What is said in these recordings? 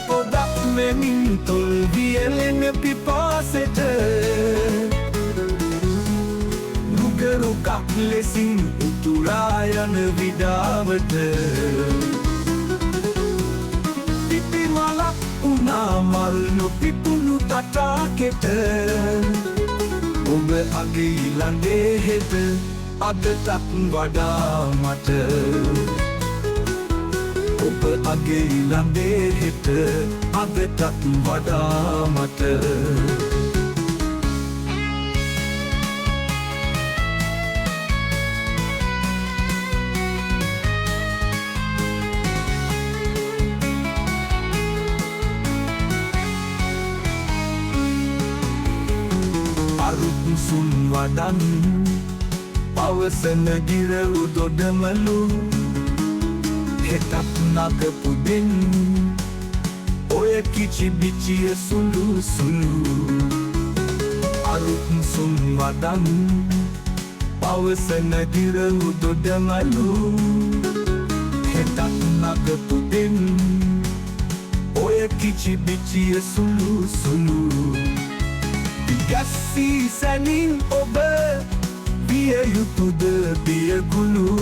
පොදක් මෙමින් තොල් වියලෙන පිපාසෙට නුගරුකක් ලෙසින් උතුරා යන විඩාවට පිපිමලක් උනා මල් නොපිපුණු තටාකෙට ඔබ අගේ ඊළඟේ හෙට අදටත් වඩා මට ඔබ අගේ ඊළඟේ හෙට අදටත් වඩා මට සුන් වදන් පවසන ගිරවු දොඩමලු හෙටත් නගපුදෙන් ඔය කිචි බිචිය සුළු සුළු අරුත් සුන් වදන් පවසන ගිරවු දොඩමලු හෙටත් නගපුදෙන් ඔය කිචි බිචිය සුළු සුළු ගස්සී සැනින් ඔබ විය යුතුද බියගුළු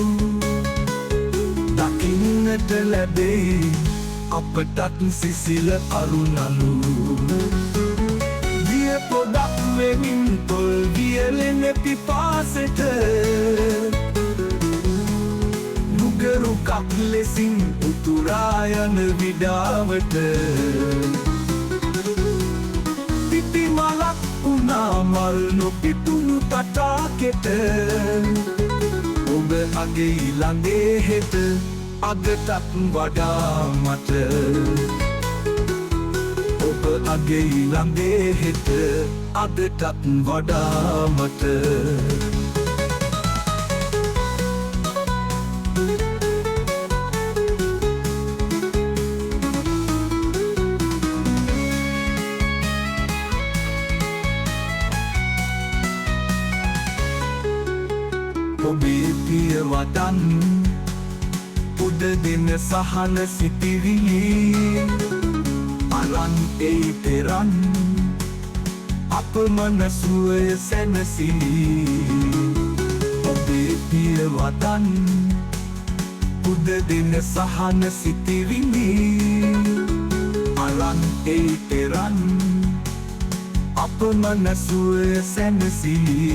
දකින්නට ලැබෙයි අපටත් සිසිල අරුණලු දිය පොදක් වෙමින් තොල් වියලෙන පිපාසෙට නුගරුකක් ලෙසින් උතුරා යන විඩාවට පිපිමලක් උනා මල් නොපිපුණු තටාකෙට ඔබ අගේ ඊළඟේ හෙට අදටත් වඩා මට ඔබ අගේ ඊළඟේ හෙට අදටත් වඩා මට ඔබේ පිය වදන් උඩ දෙන සහන සිතිවිලි අරන් එයි පෙරන් අප මනසුවය සැනසිලි ඔබේ පිය වදන් උඩ දෙන සහන සිතිවිලි අරන් එයි පෙරන් අප මනසුවය සැනසිලි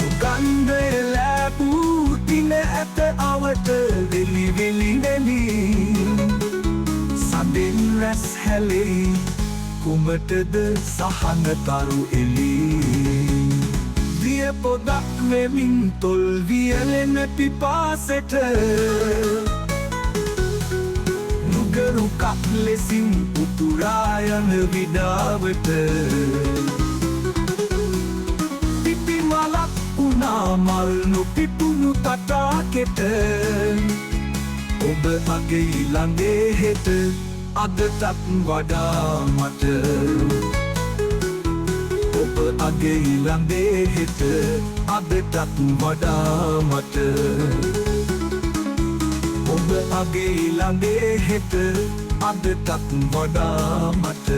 සුගන්ධය ලැබූ දින ඇත අවට වෙලි වෙලි වෙලි සඳෙන් රැස් හැලෙයි කුමටද සහන තරු එලි දිය පොදක් වෙමින් තොල් වියලෙන පිපාසෙට නුගරුකක් ලෙසින් උතුරා යන විඩාවට පිපිමලක් උනා මල් නොපිපුණු තටාකෙට ඔබ අගේ ඊළඟේ හෙට අදටත් වඩා මට ඔබ අගේ ඊළඟේ හෙට අදටත් වඩා මට ඔබ අගේ ඊළඟේ හෙට අදටත් වඩා මට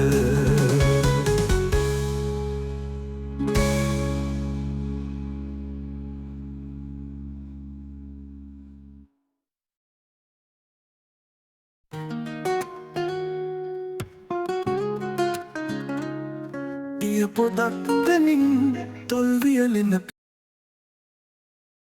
පොදක් වෙමින් තොල් වියලෙන